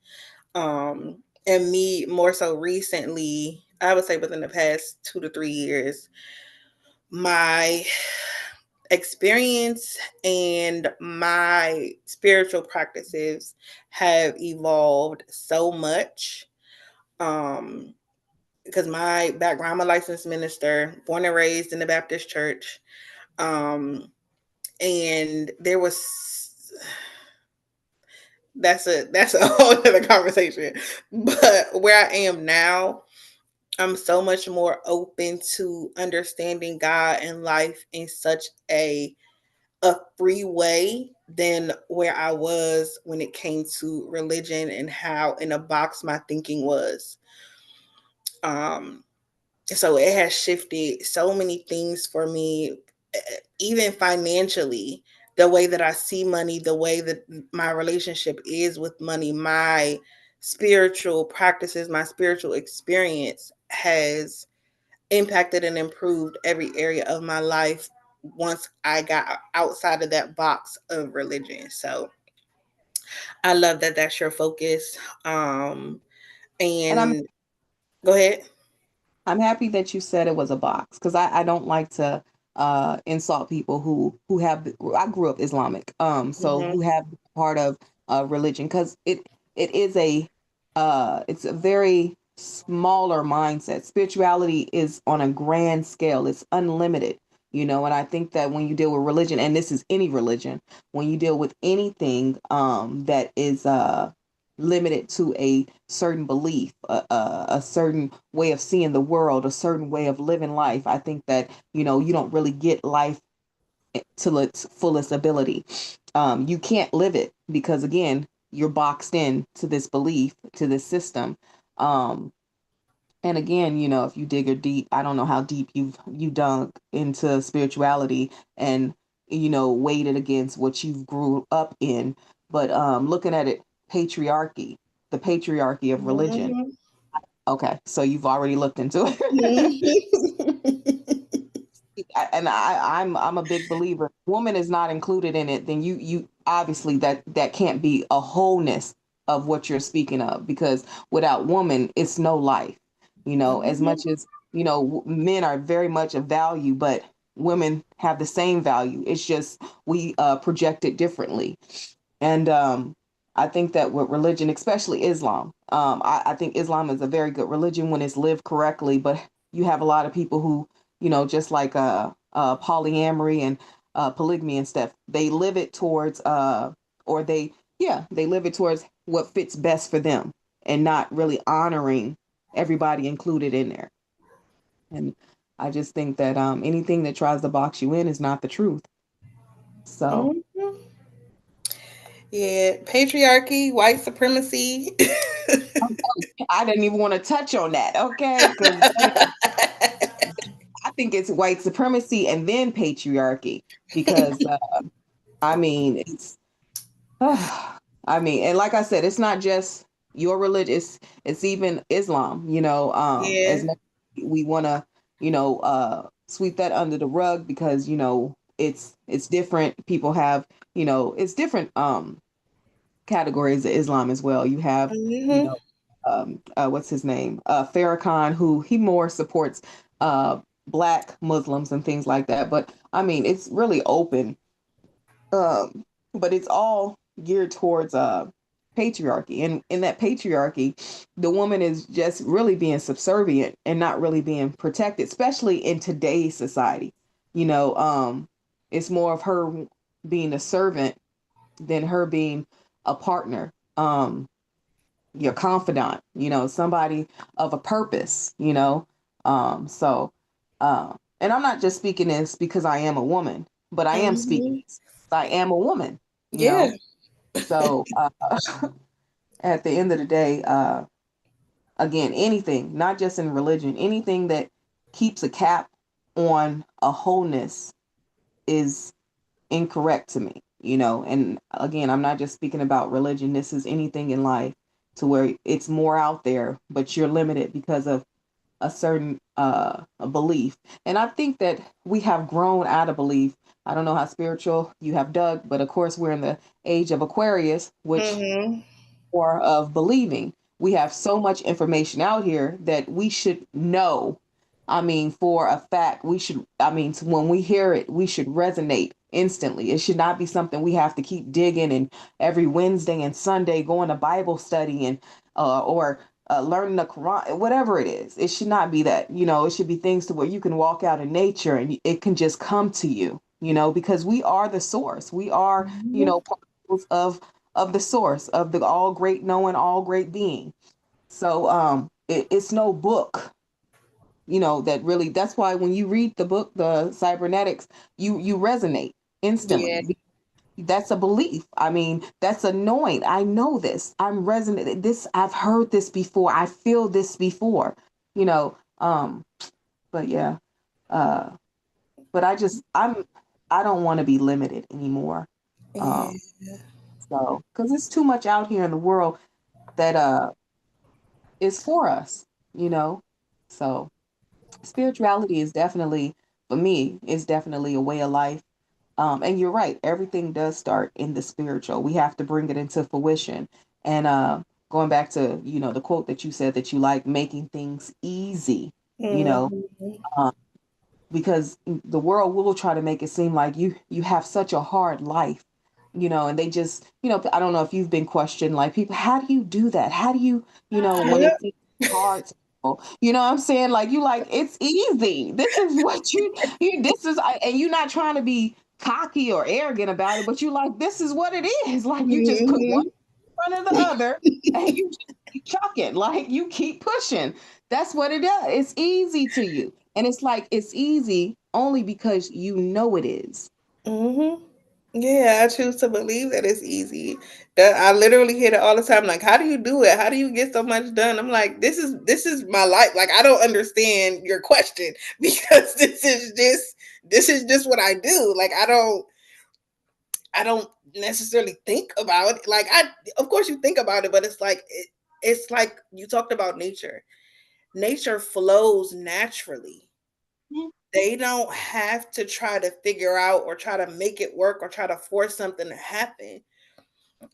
And me more so recently, I would say within the past 2 to 3 years, my experience and my spiritual practices have evolved so much. Um, because my background, I'm a licensed minister, born and raised in the Baptist church. And there was that's a whole other conversation. But where I am now, I'm so much more open to understanding God and life in such a free way than where I was when it came to religion and how in a box my thinking was. Um, so it has shifted so many things for me, even financially, the way that I see money, the way that my relationship is with money, my spiritual practices, my spiritual experience has impacted and improved every area of my life once I got outside of that box of religion. So I love that that's your focus. And And go ahead. I'm happy that you said it was a box because I don't like to insult people who have. I grew up Islamic, so Hmm. who have part of religion because it is it's a very smaller mindset. Spirituality is on a grand scale. It's unlimited, and I think that when you deal with religion, and this is any religion, when you deal with anything that is limited to a certain belief, a certain way of seeing the world, a certain way of living life. I think that, you don't really get life to its fullest ability. You can't live it because, again, you're boxed in to this belief, to this system. Um, and again, if you dig or deep, I don't know how deep you dug into spirituality and weighed it against what you've grew up in, but looking at it, patriarchy, the patriarchy of religion. Hmm. Okay, so you've already looked into it. And I'm a big believer. Woman is not included in it, then you obviously that can't be a wholeness of what you're speaking of because without woman, it's no life. As much as men are very much of value, but women have the same value. It's just we project it differently. And I think that with religion, especially Islam, I think Islam is a very good religion when it's lived correctly. But you have a lot of people who, just like polyamory and polygamy and stuff, they live it towards, or they live it towards what fits best for them and not really honoring everybody included in there. And I just think that anything that tries to box you in is not the truth. So Yeah, patriarchy, white supremacy. I didn't even want to touch on that, okay? Because I think it's white supremacy and then patriarchy. Because I mean, and like I said, it's not just your religion; it's even Islam. As Yeah. much as we want to, sweep that under the rug because it's different. People have, it's different categories of Islam as well. You have, you Hmm. know, what's his name? Farrakhan, who he more supports black Muslims and things like that. But I mean, it's really open. But it's all geared towards patriarchy. And in that patriarchy, the woman is just really being subservient and not really being protected, especially in today's society. You know, it's more of her being a servant than her being a partner, your confidant, somebody of a purpose. So, and I'm not just speaking this because I am a woman. but I am speaking. Mhm. I am a woman, you Yeah. know. So at the end of the day, again, anything, not just in religion, anything that keeps a cap on a wholeness is incorrect to me, you know. And again, I'm not just speaking about religion. This is anything in life to where it's more out there, but you're limited because of a certain a belief. And I think that we have grown out of belief. I don't know how spiritual you have dug, but of course we're in the age of Aquarius, which Mhm. or of believing. We have so much information out here that we should know. I mean, for a fact, we should, I mean, when we hear it, we should resonate instantly. It should not be something we have to keep digging and every Wednesday and Sunday going to Bible study and, or learning the Quran, whatever it is. It should not be that, you know, it should be things to where you can walk out in nature and it can just come to you, you know, because we are the source. We are, you Mhm. know, particles of the source of the all great knowing, all great being. So it's no book, you know, that really, that's why when you read the book, the cybernetics, you resonate Yeah. instantly. That's a belief. I mean, that's a knowing. I know this. I'm resonant. This, I've heard this before. I feel this before, you know. But yeah, uh, but I don't want to be limited anymore. Um, Yeah. so, because it's too much out here in the world that is for us, you know. So spirituality is definitely, for me, is definitely a way of life. And you're right, everything does start in the spiritual. We have to bring it into fruition. And going back to, you know, the quote that you said that you like making things easy, you know, Mhm. um, because the world will try to make it seem like you have such a hard life, you know, and they just, you know, I don't know if you've been questioned, like, people, how do you do that, how do you, you know, when Yep. it seems hard to people, you know what I'm saying, like, you like, it's easy, this is what you this is and you're not trying to be cocky or arrogant about it, but you like, this is what it is, like, you just put one Mhm. in front of the other and you just keep chucking, like, you keep pushing. That's what it does. It's easy to you. And it's like it's easy only because you know it is. Mhm. Yeah, I choose to believe that it's easy. That I literally hear it all the time. Like, how do you do it? How do you get so much done? I'm like, this is my life. Like, I don't understand your question because this is just what I do. Like, I don't necessarily think about it. Like, of course you think about it, but it's like you talked about nature. Nature flows naturally. Mhm. They don't have to try to figure out or try to make it work or try to force something to happen.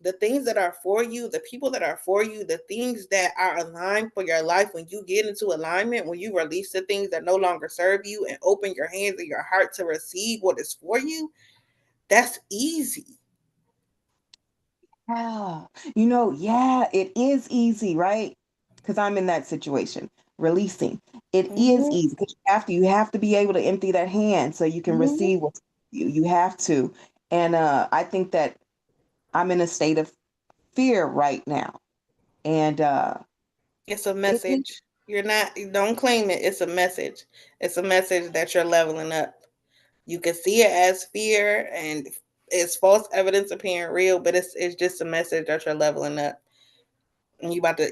The things that are for you, the people that are for you, the things that are aligned for your life, when you get into alignment, when you release the things that no longer serve you and open your hands and your heart to receive what is for you, that's easy. Yeah. You know, yeah, it is easy, right? Because I'm in that situation. Releasing. It is Hmm. easy because you have to be able to empty that hand so you can Hmm. receive what's you. You have to. And I think that I'm in a state of fear right now. And It's a it is, message. Don't claim it. It's a message. It's a message that you're leveling up. You can see it as fear and it's false evidence appearing real, but it's just a message that you're leveling up. And you about to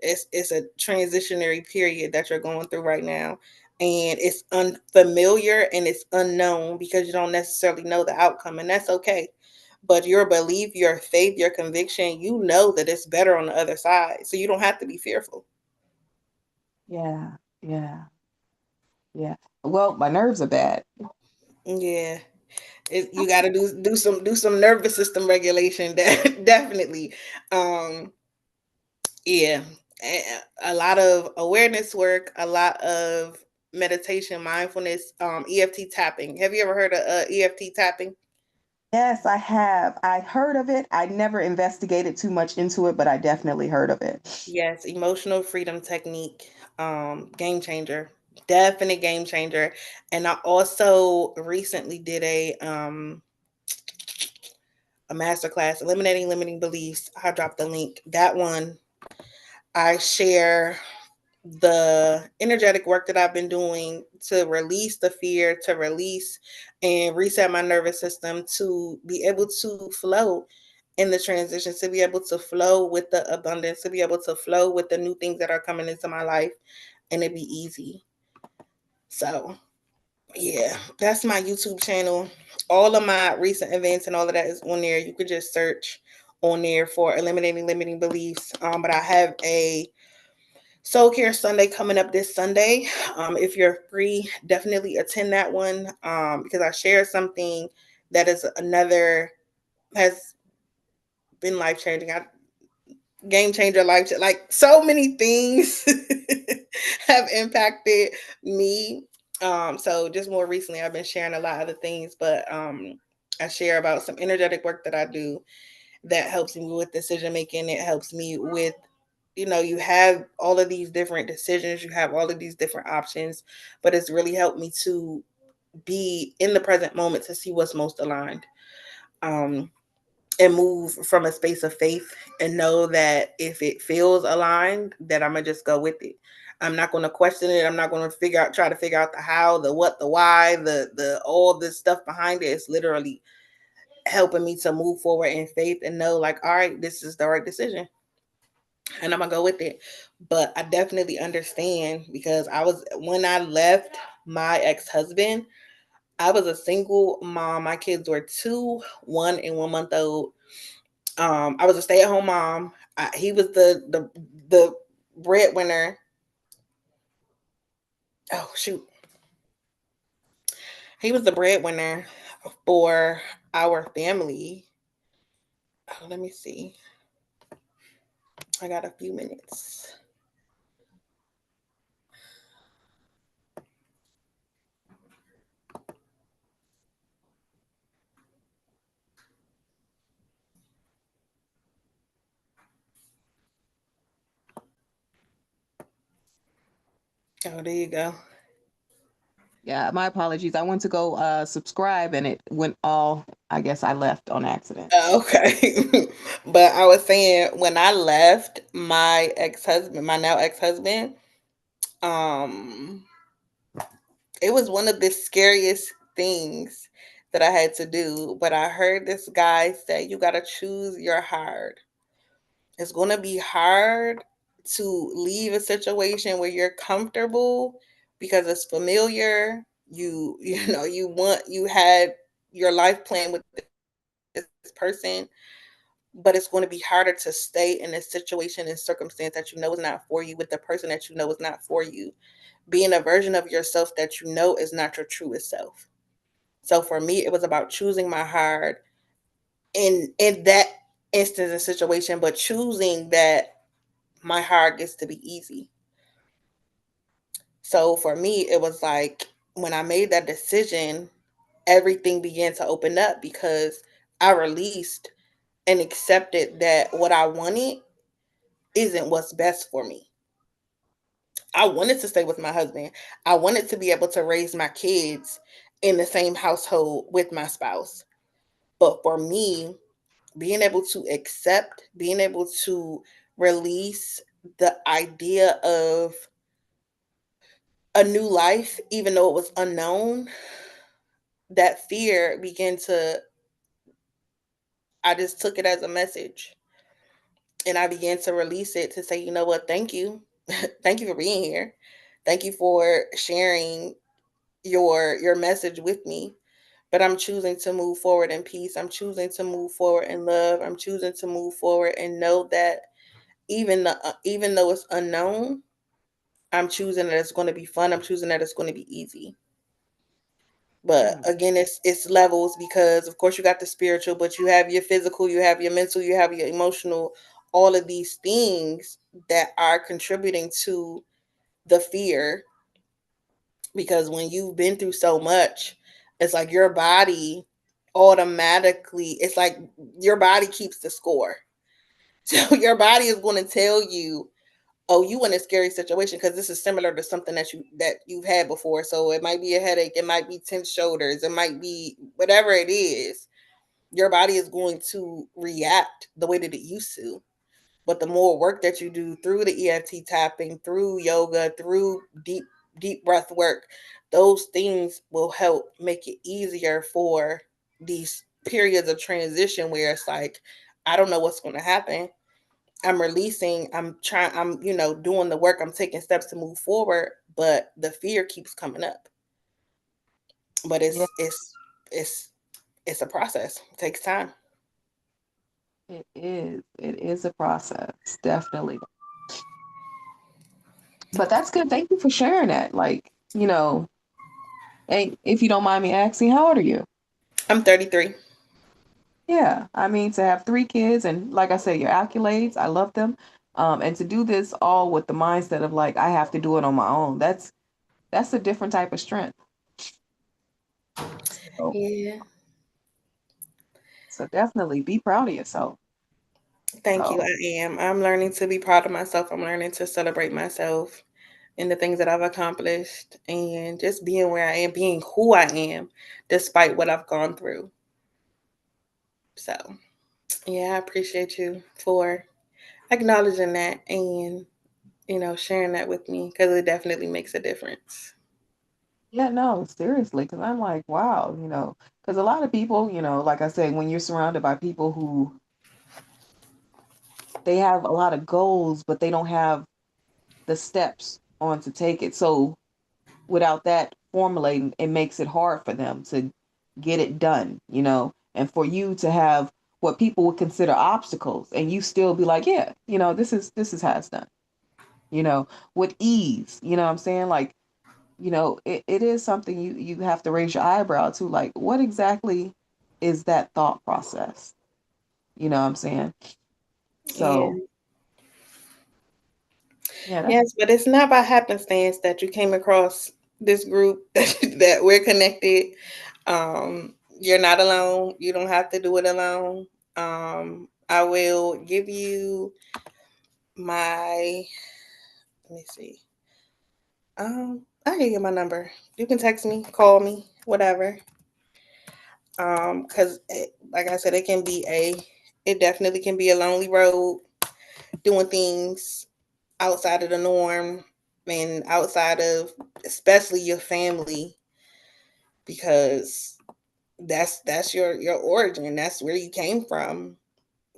it's a transitionary period that you're going through right now. And it's unfamiliar and it's unknown because you don't necessarily know the outcome, and that's okay. But your belief, your faith, your conviction, you know that it's better on the other side. So you don't have to be fearful. yeah, yeah, yeah. Well, my nerves are bad. Yeah. You got to do some nervous system regulation. Definitely. Um, yeah, a lot of awareness work, a lot of meditation, mindfulness, EFT tapping. Have you ever heard of EFT tapping? Yes, I have. I heard of it. I never investigated too much into it, but I definitely heard of it. Yes, emotional freedom technique. Game changer. Definite game changer. And I also recently did a master class, eliminating limiting beliefs. I dropped the link. That one I share. the energetic work that I've been doing to release the fear, to release and reset my nervous system, to be able to flow in the transition, to be able to flow with the abundance, to be able to flow with the new things that are coming into my life, and it be easy. So, yeah, that's my YouTube channel. All of my recent events and all of that is on there. You could just search on there for eliminating limiting beliefs. But I have a Soul Care Sunday coming up this Sunday. If you're free, definitely attend that one, because I share something that is another has been life changing. I game changer, life like so many things have impacted me. So just more recently, I've been sharing a lot of the things, but I share about some energetic work that I do that helps me with decision making. It helps me with, you have all of these different decisions, you have all of these different options, but it's really helped me to be in the present moment to see what's most aligned. Um, and move from a space of faith and know that if it feels aligned, that I'm gonna just go with it. I'm not gonna question it. I'm not gonna try to figure out the how, the what, the why, the all this stuff behind it. It's literally helping me to move forward in faith and know, like, all right, this is the right decision, and I'm gonna go with it. But I definitely understand, because when I left my ex-husband, I was a single mom. My kids were 2, 1 and 1 month old. I was a stay at home mom. He was the breadwinner. Oh shoot, he was the breadwinner for our family. Oh, let me see. I got a few minutes. Oh, there you go. Yeah, my apologies. I went to go subscribe and it went all, I guess I left on accident. Okay. But I was saying, when I left my ex-husband, my now ex-husband, um, it was one of the scariest things that I had to do. But I heard this guy say, you got to choose your hard. It's going to be hard to leave a situation where you're comfortable because it's familiar. You had your life plan with this person, but it's going to be harder to stay in a situation and circumstance that you know is not for you, with the person that you know is not for you, being a version of yourself that you know is not your truest self. So for me, it was about choosing my hard in that instance and situation, but choosing that my hard gets to be easy. So for me, it was like, when I made that decision, everything began to open up, because I released and accepted that what I wanted isn't what's best for me. I wanted to stay with my husband. I wanted to be able to raise my kids in the same household with my spouse. But for me, being able to accept, being able to release the idea of a new life, even though it was unknown, that fear began to, I just took it as a message, and I began to release it, to say, you know what, thank you. Thank you for being here. Thank you for sharing your message with me. But I'm choosing to move forward in peace. I'm choosing to move forward in love. I'm choosing to move forward and know that even though it's unknown, I'm choosing that it's going to be fun. I'm choosing that it's going to be easy. But Hmm. again, it's levels, because of course you got the spiritual, but you have your physical, you have your mental, you have your emotional, all of these things that are contributing to the fear. Because when you've been through so much, it's like your body automatically, it's like your body keeps the score. So your body is going to tell you, oh, you in a scary situation, because this is similar to something that you've had before. So it might be a headache, it might be tense shoulders, it might be whatever it is. Your body is going to react the way that it used to. But the more work that you do through the EFT tapping, through yoga, through deep breath work, those things will help make it easier for these periods of transition where it's like, I don't know what's going to happen. I'm releasing, I'm trying, I'm, doing the work, I'm taking steps to move forward, but the fear keeps coming up. But Yeah, it's it's a process. It takes time. it is. It is a process, definitely. But that's good. Thank you for sharing that. Like, and if you don't mind me asking, how old are you? I'm 33. Yeah, I mean, to have 3 kids and like I said, your accolades, I love them. And to do this all with the mindset of like, I have to do it on my own. That's a different type of strength. So, Yeah. so definitely be proud of yourself. Thank you. So, I am. I'm learning to be proud of myself. I'm learning to celebrate myself and the things that I've accomplished and just being where I am, being who I am despite what I've gone through. So, yeah, I appreciate you for acknowledging that and, sharing that with me because it definitely makes a difference. yeah, no, seriously, because I'm like, wow, because a lot of people, like I said, when you're surrounded by people who they have a lot of goals, but they don't have the steps on to take it. So without that formulating, it makes it hard for them to get it done. And for you to have what people would consider obstacles and you still be like, yeah, this is how it's done, you know, with ease. You know what I'm saying? Like, it is something you have to raise your eyebrow to, like, what exactly is that thought process? You know what I'm saying? Yeah. So yeah, that's Yes, but it's not by happenstance that you came across this group that we're connected. You're not alone. You don't have to do it alone. I will give you my, let me see. I'll give you my number. You can text me, call me, whatever. Because like I said, it definitely can be a lonely road doing things outside of the norm and outside of especially your family because that's your origin. That's where you came from.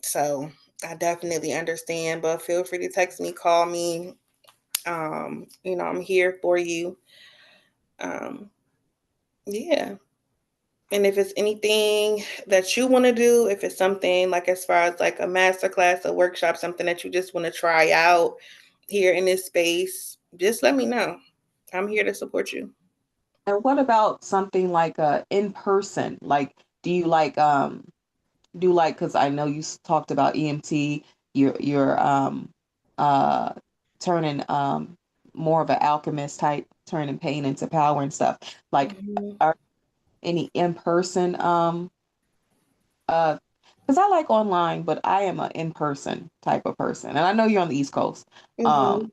So I definitely understand, but feel free to text me, call me. I'm here for you. Um, yeah. And if it's anything that you want to do, if it's something like as far as like a master class, a workshop, something that you just want to try out here in this space, just let me know. I'm here to support you. And what about something like in person? Like, do you like because I know you talked about EMT, you're uh turning more of an alchemist type, turning pain into power and stuff. Like, Hmm. are any in person uh because I like online, but I am a in person type of person, and I know you're on the East Coast. Hmm. Um,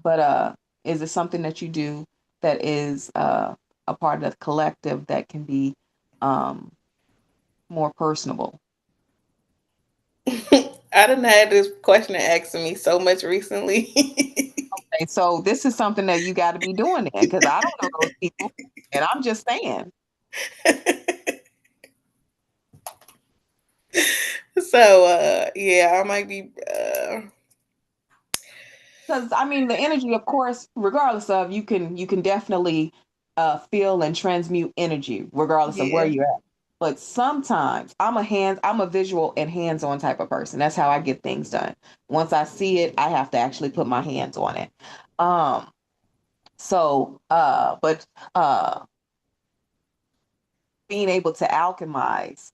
but is it something that you do that is a part of the collective that can be um more personable? I done had this question asked me so much recently. Okay, so this is something that you got to be doing then, because I don't know those people, and I'm just saying. So yeah, I might be Because I mean, the energy, of course, regardless of, you can definitely feel and transmute energy, regardless of where yeah. you're at. But sometimes I'm a visual and hands-on type of person. That's how I get things done. Once I see it, I have to actually put my hands on it. Um, but uh, being able to alchemize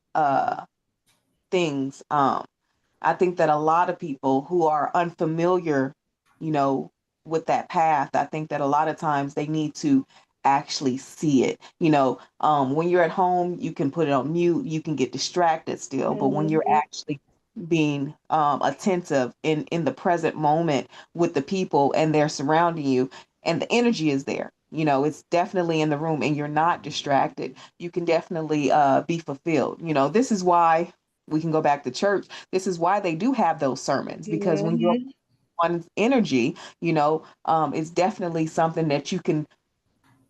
things. I think that a lot of people who are unfamiliar, you know, with that path, I think that a lot of times they need to actually see it. When you're at home, you can put it on mute, you can get distracted still, but when you're Hmm. actually being attentive in the present moment with the people and they're surrounding you and the energy is there, it's definitely in the room and you're not distracted, you can definitely be fulfilled. This is why we can go back to church. This is why they do have those sermons, because when you're Mhm. on energy, it's definitely something that you can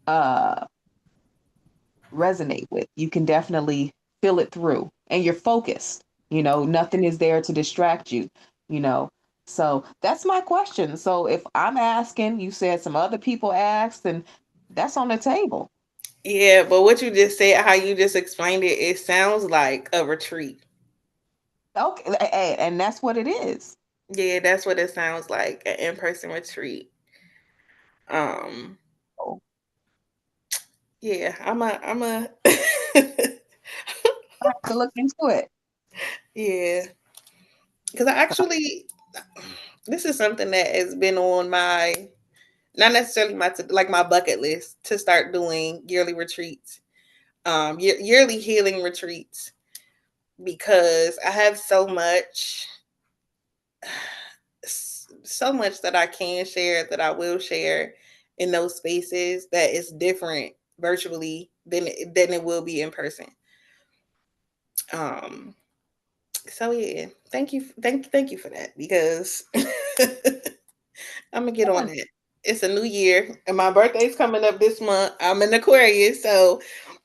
uh resonate with. You can definitely feel it through, and you're focused. Nothing is there to distract you, you know. So that's my question. So if I'm asking, you said some other people asked, and that's on the table. Yeah, but what you just said, how you just explained it, it sounds like a retreat. Okay, and that's what it is. Yeah, that's what it sounds like, an in-person retreat. Um, So yeah, I'm a I have to look into it. yeah, because I actually, this is something that has been on my, not necessarily my, like my bucket list to start doing yearly retreats, yearly healing retreats, because I have so much that I can share, that I will share in those spaces, that is different virtually than it will be in person. Um, so yeah, thank you for that, because I'm gonna get on Yeah. it. It's a new year, and my birthday's coming up this month. I'm an Aquarius, so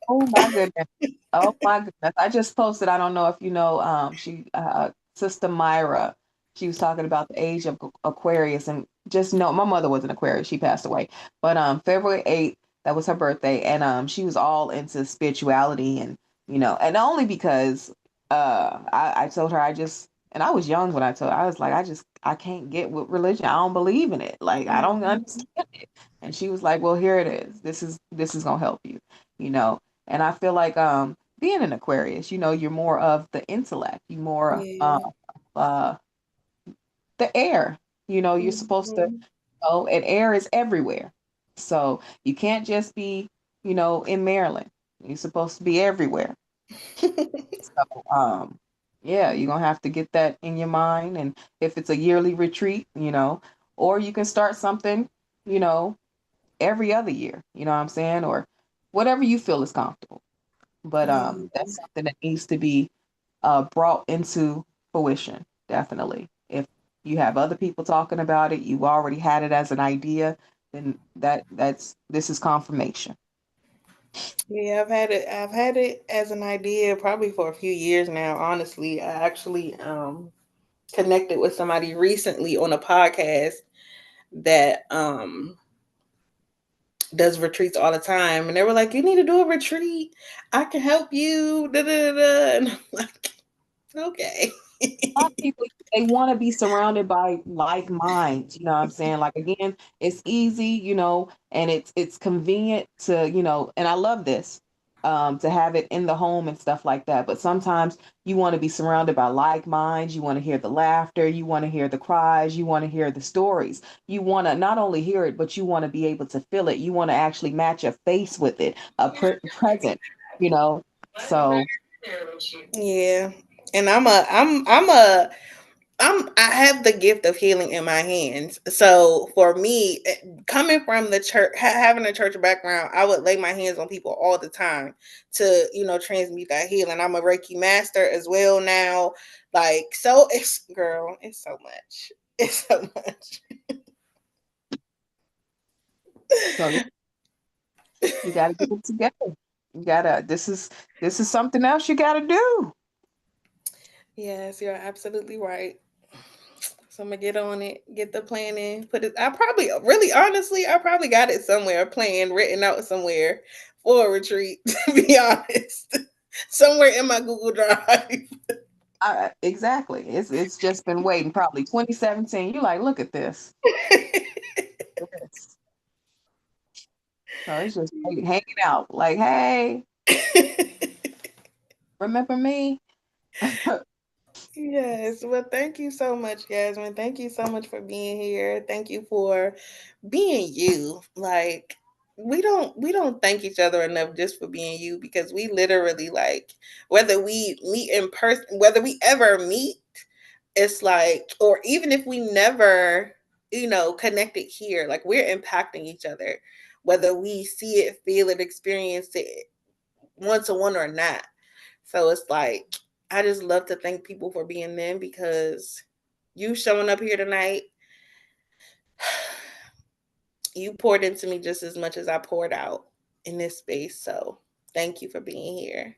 Oh my goodness. Oh my goodness. I just posted, I don't know if you know, Sister Myra, she was talking about the age of Aquarius, and just know my mother was an Aquarius, she passed away. But February 8th, that was her birthday, and she was all into spirituality, and and only because I told her, and I was young when I told her, I was like, I can't get with religion. I don't believe in it. Like I don't mhm. understand it. And she was like, well, here it is. This is gonna help you, you know. And I feel like being an Aquarius, you're more of the intellect, you more Yeah. uh the air. You're supposed to Mhm. and air is everywhere. So you can't just be, in Maryland. You're supposed to be everywhere. So yeah, you're gonna have to get that in your mind. And if it's a yearly retreat, or you can start something, you know, every other year, you know what I'm saying? Or whatever you feel is comfortable. But Yeah. that's something that needs to be brought into fruition, definitely. If you have other people talking about it, you've already had it as an idea, then this is confirmation. Yeah, I've had it as an idea probably for a few years now, honestly. I actually connected with somebody recently on a podcast that does retreats all the time, and they were like, "You need to do a retreat. I can help you." Da, da, da, da. And I'm like, "Okay." A lot of people, they want to be surrounded by like minds, you know what I'm saying? Like again, it's easy, and it's convenient to, and I love this, to have it in the home and stuff like that. But sometimes you want to be surrounded by like minds, you want to hear the laughter, you want to hear the cries, you want to hear the stories. You want to not only hear it, but you want to be able to feel it. You want to actually match a face with it, a present, you know. So Yeah, and I have the gift of healing in my hands. So for me, coming from the church, having a church background, I would lay my hands on people all the time to, transmute that healing. I'm a Reiki master as well now. Like, so it's, girl, it's so much. It's so much. so you got to get it together. You gotta. This is something else you got to do. Yes, you're absolutely right. So I'm gonna get on it, get the plan in, put it. I probably, really, honestly, I probably got it somewhere, planned, written out somewhere for a retreat. To be honest, somewhere in my Google Drive. Exactly. It's just been waiting. Probably 2017. You like, look at this. Look at this. So it's just hanging out. Like, hey, remember me? Yes. Well, thank you so much, Jasmine. Thank you so much for being here. Thank you for being you. Like, we don't thank each other enough just for being you, because we literally, like, whether we meet in person, whether we ever meet, it's like, or even if we never, connected here, like, we're impacting each other, whether we see it, feel it, experience it one to one or not. So it's like, I just love to thank people for being them, because you showing up here tonight, you poured into me just as much as I poured out in this space. So thank you for being here.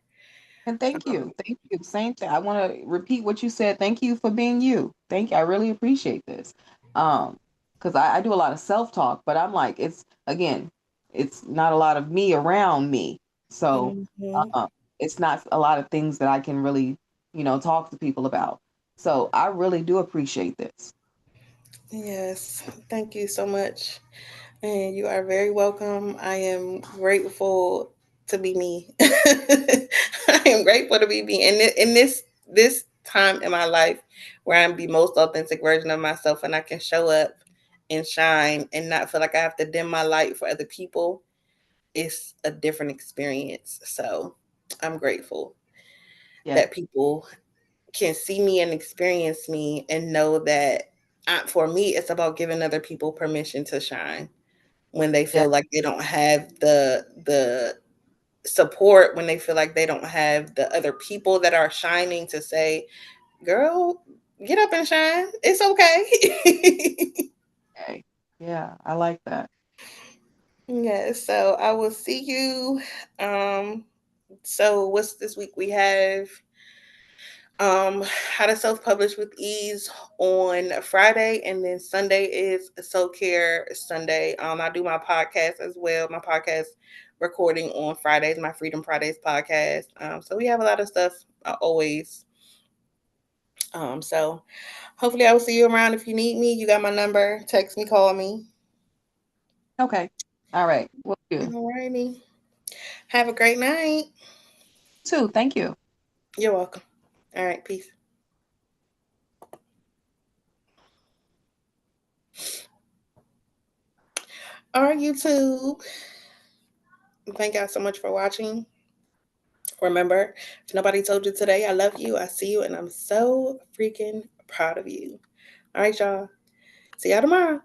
And thank Um, you. Thank you. Same thing. I want to repeat what you said. Thank you for being you. Thank you. I really appreciate this. Um, because I do a lot of self-talk, but I'm like, it's again, it's not a lot of me around me. So mhm. um, it's not a lot of things that I can really, talk to people about. So I really do appreciate this. Yes, thank you so much. And you are very welcome. I am grateful to be me. I am grateful to be me in this time in my life where I'm the most authentic version of myself, and I can show up and shine and not feel like I have to dim my light for other people. It's a different experience. So I'm grateful Yeah. that people can see me and experience me and know that for me, it's about giving other people permission to shine when they Yeah. feel like they don't have the support, when they feel like they don't have the other people that are shining to say, girl, get up and shine, it's okay. Okay. Yeah. I like that. Yeah, so I will see you. um so what's this week? We have um how to self-publish with ease on Friday, and then Sunday is self-care Sunday. I do my podcast as well, my podcast recording on Fridays, my Freedom Fridays podcast. So we have a lot of stuff, always. So hopefully I will see you around. If you need me, you got my number, text me, call me. Okay. All right. Will do. Alrighty, have a great night. Too. Thank you. You're welcome. All right, peace. All right, YouTube, thank y'all so much for watching. Remember, if nobody told you today, I love you, I see you, and I'm so freaking proud of you. All right, y'all. See y'all tomorrow.